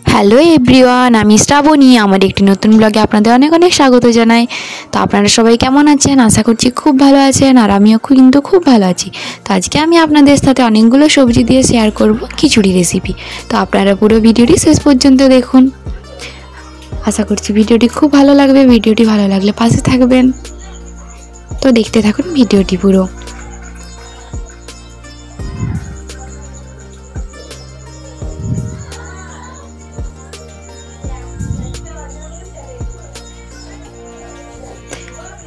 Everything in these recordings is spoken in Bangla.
হ্যালো এভরিওয়ান, আমি শ্রাবণী। আমার একটি নতুন ব্লগে আপনাদের অনেক অনেক স্বাগত জানাই। তো আপনারা সবাই কেমন আছেন? আশা করছি খুব ভালো আছেন, আর আমিও কিন্তু খুব ভালো আছি। তো আজকে আমি আপনাদের সাথে অনেকগুলো সবজি দিয়ে শেয়ার করব খিচুড়ি রেসিপি। তো আপনারা পুরো ভিডিওটি শেষ পর্যন্ত দেখুন। আশা করছি ভিডিওটি খুব ভালো লাগবে। ভিডিওটি ভালো লাগলে পাশে থাকবেন। তো দেখতে থাকুন ভিডিওটি পুরো।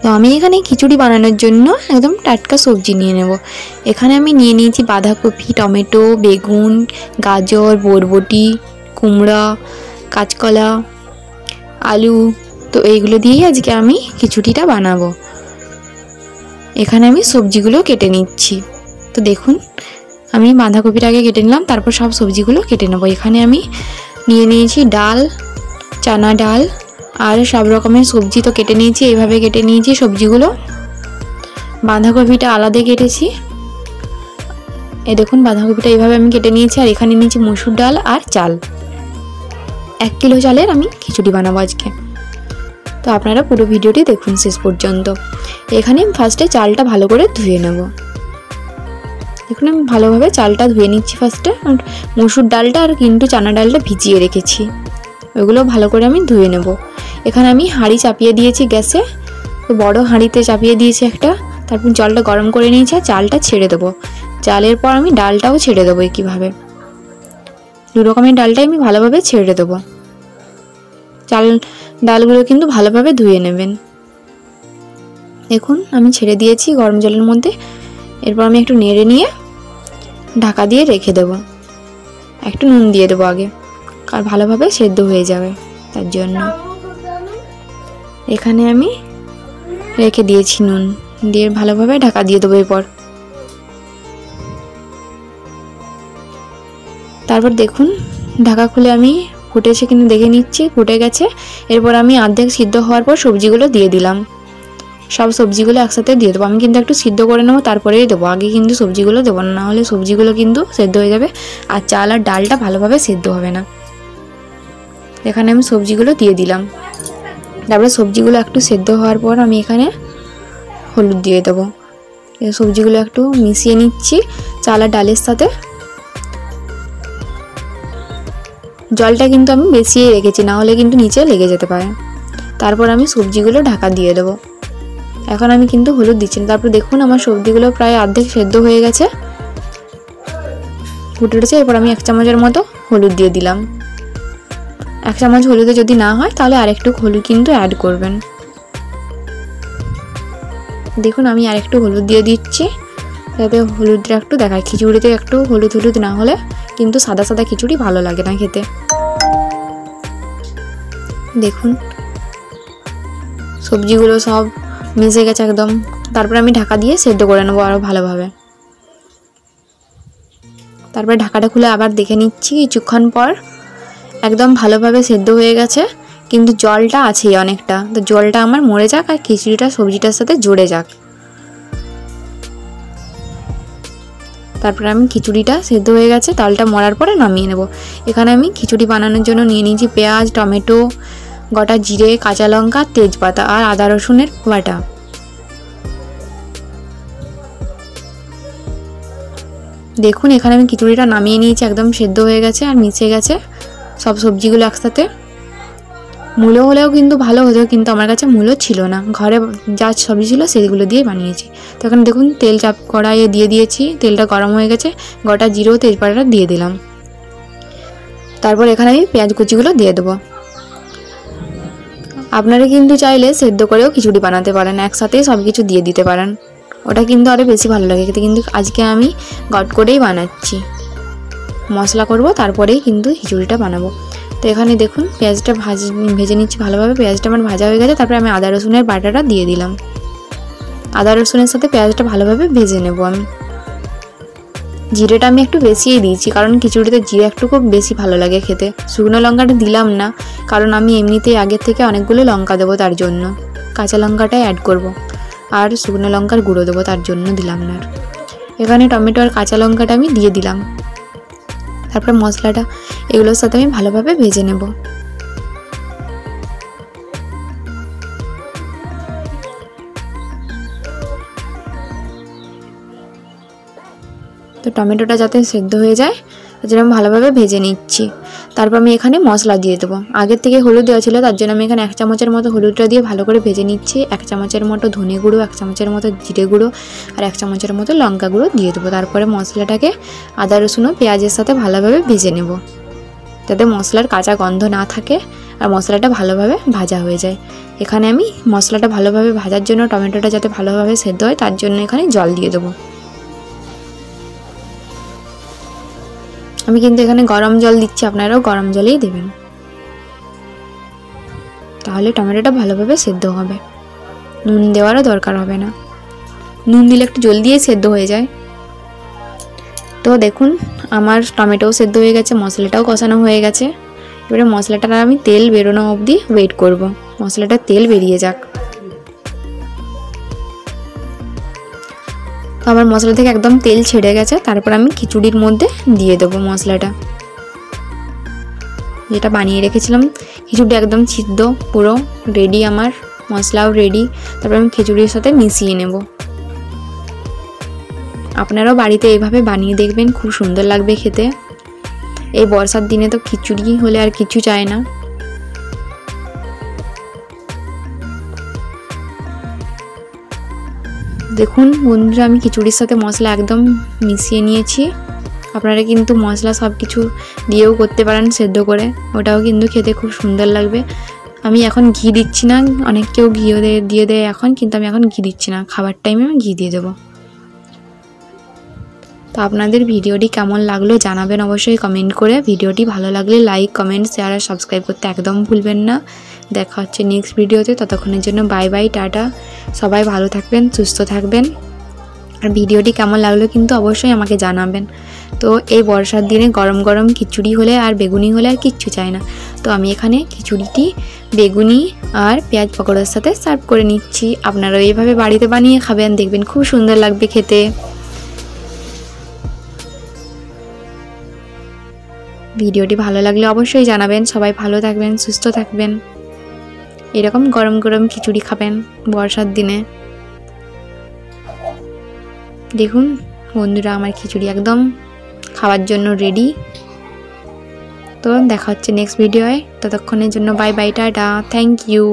তো আমি এখানে খিচুড়ি বানানোর জন্য একদম টাটকা সবজি নিয়ে নেব। এখানে আমি নিয়ে নিয়েছি বাঁধাকপি, টমেটো, বেগুন, গাজর, বরবটি, কুমড়া, কাঁচকলা, আলু। তো এইগুলো দিয়েই আজকে আমি খিচুড়িটা বানাবো। এখানে আমি সবজিগুলো কেটে নিচ্ছি। তো দেখুন, আমি বাঁধাকপিটাকে কেটে নিলাম, তারপর সব সবজিগুলো কেটে নেব। এখানে আমি নিয়ে নিয়েছি ডাল, চানা ডাল আর সব রকমের সবজি তো কেটে নিয়েছি। এইভাবে কেটে নিয়েছি সবজিগুলো। বাঁধাকপিটা আলাদা কেটেছি। এই দেখুন, বাঁধাকপিটা এইভাবে আমি কেটে নিয়েছি। আর এখানে নিয়েছি মসুর ডাল আর চাল। 1 কিলো চালের আমি খিচুড়ি বানাবো আজকে। তো আপনারা পুরো ভিডিওটি দেখুন শেষ পর্যন্ত। এখানে ফার্স্টে চালটা ভালো করে ধুয়ে নেব। দেখুন, আমি ভালোভাবে চালটা ধুয়ে নিচ্ছি ফার্স্টে। আর মসুর ডালটা আর কিন্তু চানা ডালটা ভিজিয়ে রেখেছি, ওইগুলো ভালো করে আমি ধুয়ে নেব। এখানে আমি হাঁড়ি চাপিয়ে দিয়েছি গ্যাসে। তো বড় হাঁড়িতে চাপিয়ে দিয়েছি একটা। তারপর জলটা গরম করে নিয়েছি আর চালটা ছেড়ে দেবো। চালের পর আমি ডালটাও ছেড়ে দেবো একইভাবে। 2 রকমের ডালটাই আমি ভালোভাবে ছেড়ে দেবো। ডালগুলো কিন্তু ভালোভাবে ধুয়ে নেবেন। দেখুন, আমি ছেড়ে দিয়েছি গরম জলের মধ্যে। এরপর আমি একটু নেড়ে নিয়ে ঢাকা দিয়ে রেখে দেবো। একটু নুন দিয়ে দেবো আগে, আর ভালোভাবে সেদ্ধ হয়ে যাবে তার জন্য। এখানে আমি রেখে দিয়েছি নুন দিয়ে, ভালোভাবে ঢাকা দিয়ে দেবো। এরপর তারপর দেখুন, ঢাকা খুলে আমি ফুটেছে কিন্তু দেখে নিচ্ছি, ফুটে গেছে। এরপর আমি অর্ধেক সিদ্ধ হওয়ার পর সবজিগুলো দিয়ে দিলাম। সব সবজিগুলো একসাথে দিয়ে দেবো। আমি কিন্তু একটু সিদ্ধ করে নেবো, তারপরেই দেবো। আগে কিন্তু সবজিগুলো দেবো না, হলে সবজিগুলো কিন্তু সেদ্ধ হয়ে যাবে আর চাল আর ডালটা ভালোভাবে সেদ্ধ হবে না। এখানে আমি সবজিগুলো দিয়ে দিলাম। তারপরে সবজিগুলো একটু সেদ্ধ হওয়ার পর আমি এখানে হলুদ দিয়ে দেবো। সবজিগুলো একটু মিশিয়ে নিচ্ছি চাল আর ডালের সাথে। জলটা কিন্তু আমি বেশিই রেখেছি, না হলে কিন্তু নিচে লেগে যেতে পারে। তারপর আমি সবজিগুলো ঢাকা দিয়ে দেবো। এখন আমি কিন্তু হলুদ দিচ্ছি না। তারপর দেখুন, আমার সবজিগুলো প্রায় অর্ধেক সেদ্ধ হয়ে গেছে, ফুটে উঠেছে। এরপর আমি 1 চামচের মতো হলুদ দিয়ে দিলাম। 1 চামচ হলুদে যদি না হয় তাহলে আরেকটু হলুদ কিন্তু অ্যাড করবেন। দেখুন, আমি আরেকটু হলুদ দিয়ে দিচ্ছি, যাতে হলুদটা একটু দেখায়। খিচুড়িতে একটু হলুদ হলুদ না হলে কিন্তু সাদা সাদা খিচুড়ি ভালো লাগে না খেতে। দেখুন, সবজিগুলো সব মিশে গেছে একদম। তারপর আমি ঢাকা দিয়ে সেদ্ধ করে নেবো আরও ভালোভাবে। তারপরে ঢাকাটা খুলে আবার দেখে নিচ্ছি কিছুক্ষণ পর। একদম ভালোভাবে সেদ্ধ হয়ে গেছে, কিন্তু জলটা আছেই অনেকটা। তো জলটা আমার মরে যাক আর খিচুড়িটা সবজিটার সাথে জুড়ে যাক। তারপরে আমি খিচুড়িটা সেদ্ধ হয়ে গেছে, তালটা মরার পরে নামিয়ে নেব। এখানে আমি খিচুড়ি বানানোর জন্য নিয়ে নিয়েছি পেঁয়াজ, টমেটো, গোটা জিরে, কাঁচা লঙ্কা, তেজপাতা আর আদা রসুনের বাটা। দেখুন, এখানে আমি খিচুড়িটা নামিয়ে নিয়েছি, একদম সেদ্ধ হয়ে গেছে আর মিশে গেছে সব সবজিগুলো একসাথে। মূলো হলেও কিন্তু ভালো হতো, কিন্তু আমার কাছে মূলো ছিল না। ঘরে যা সবজি ছিল সেগুলো দিয়ে বানিয়েছি। তো এখানে দেখুন, তেল কড়াইয়ে দিয়ে দিয়েছি। তেলটা গরম হয়ে গেছে, গোটা জিরে ও তেজপাতাটা দিয়ে দিলাম। তারপর এখানে আমি পেঁয়াজ কুচিগুলো দিয়ে দেবো। আপনারা কিন্তু চাইলে সেদ্ধ করেও খিচুড়ি বানাতে পারেন, একসাথেই সব কিছু দিয়ে দিতে পারেন। ওটা কিন্তু আরও বেশি ভালো লাগে খেতে। কিন্তু আজকে আমি গট করেই বানাচ্ছি, মশলা করব তারপরেই কিন্তু খিচুড়িটা বানাবো। তো এখানে দেখুন, পেঁয়াজটা ভেজে নিচ্ছি ভালোভাবে। পেঁয়াজটা আমার ভাজা হয়ে গেছে। তারপরে আমি আদা রসুনের বাটাটা দিয়ে দিলাম। আদা রসুনের সাথে পেঁয়াজটা ভালোভাবে ভেজে নেব আমি। জিরেটা আমি একটু বেশিই দিয়েছি, কারণ খিচুড়িতে জিরে একটু খুব বেশি ভালো লাগে খেতে। শুকনো লঙ্কাটা দিলাম না, কারণ আমি এমনিতেই আগের থেকে অনেকগুলো লঙ্কা দেবো, তার জন্য কাঁচা লঙ্কাটাই অ্যাড করব। আর শুকনো লঙ্কার গুঁড়ো দেবো, তার জন্য দিলাম না। এখানে টমেটো আর কাঁচা লঙ্কাটা আমি দিয়ে দিলাম। তারপরে মশলাটা এগুলোর সাথে আমি ভালোভাবে ভেজে নেব। তো টমেটোটা যাতে সেদ্ধ হয়ে যায় তার জন্য আমি ভালোভাবে ভেজে নিচ্ছি। তারপর আমি এখানে মশলা দিয়ে দেবো। আগের থেকে হলুদ দেওয়া ছিল, তার জন্য আমি এখানে 1 চামচের মতো হলুদটা দিয়ে ভালো করে ভেজে নিচ্ছি। 1 চামচের মতো ধনে গুঁড়ো, 1 চামচের মতো জিরে গুঁড়ো আর 1 চামচের মতো লঙ্কা গুঁড়ো দিয়ে দেবো। তারপরে মশলাটাকে আদা রসুন ও পেঁয়াজের সাথে ভালোভাবে ভেজে নেব, যাতে মশলার কাঁচা গন্ধ না থাকে আর মশলাটা ভালোভাবে ভাজা হয়ে যায়। এখানে আমি মশলাটা ভালোভাবে ভাজার জন্য, টমেটোটা যাতে ভালোভাবে সেদ্ধ হয় তার জন্য এখানে জল দিয়ে দেবো। আমি কিন্তু এখানে গরম জল দিচ্ছি, আপনারাও গরম জলেই দেবেন, তাহলে টমেটোটা ভালোভাবে সেদ্ধ হবে। নুন দেওয়ারও দরকার হবে না, নুন দিলে একটু জলদিই সেদ্ধ হয়ে যায়। তো দেখুন আমার টমেটোও সেদ্ধ হয়ে গেছে, মশলাটাও কষানো হয়ে গেছে। এবারে মশলাটা আমি তেল বেরোনো অবধি ওয়েট করব, মশলাটা তেল বেরিয়ে যাক। তো আমার মশলা থেকে একদম তেল ছেড়ে গেছে। তারপর আমি খিচুড়ির মধ্যে দিয়ে দেবো মশলাটা, যেটা বানিয়ে রেখেছিলাম। খিচুড়ি একদম সিদ্ধ পুরো রেডি, আমার মশলাও রেডি। তারপর আমি খিচুড়ির সাথে মিশিয়ে নেব। আপনারাও বাড়িতে এইভাবে বানিয়ে দেখবেন, খুব সুন্দর লাগবে খেতে। এই বর্ষার দিনে তো খিচুড়ি হলে আর কিছু চায় না। দেখুন বন্ধুরা, আমি খিচুড়ির সাথে মশলা একদম মিশিয়ে নিয়েছি। আপনারা কিন্তু মশলা সব কিছু দিয়েও করতে পারেন সেদ্ধ করে, ওটাও কিন্তু খেতে খুব সুন্দর লাগবে। আমি এখন ঘি দিচ্ছি না, অনেক কেউ ঘিও দিয়ে দেয় এখন, কিন্তু আমি এখন ঘি দিচ্ছি না, খাবার টাইমে আমি ঘি দিয়ে দেবো। তো আপনাদের ভিডিওটি কেমন লাগলো জানাবেন অবশ্যই কমেন্ট করে। ভিডিওটি ভালো লাগলে লাইক, কমেন্ট, শেয়ার আর সাবস্ক্রাইব করতে একদম ভুলবেন না। দেখা হচ্ছে নেক্সট ভিডিওতে, ততক্ষণের জন্য বাই বাই, টাটা। সবাই ভালো থাকবেন, সুস্থ থাকবেন। আর ভিডিওটি কেমন লাগলো কিন্তু অবশ্যই আমাকে জানাবেন। তো এই বর্ষার দিনে গরম গরম খিচুড়ি হলে আর বেগুনি হলে আর কিচ্ছু চাই না। তো আমি এখানে খিচুড়িটি বেগুনি আর পেঁয়াজ পকোড়ার সাথে সার্ভ করে নিচ্ছি। আপনারাও এইভাবে বাড়িতে বানিয়ে খাবেন, দেখবেন খুব সুন্দর লাগবে খেতে। ভিডিওটি ভালো লাগলে অবশ্যই জানাবেন। সবাই ভালো থাকবেন, সুস্থ থাকবেন। এরকম গরম গরম খিচুড়ি খাবেন বর্ষার দিনে। দেখুন বন্ধুরা, আমার খিচুড়ি একদম খাওয়ার জন্য রেডি। তো দেখা হচ্ছে নেক্সট ভিডিওয়, ততক্ষণের জন্য bye bye, tata, thank you.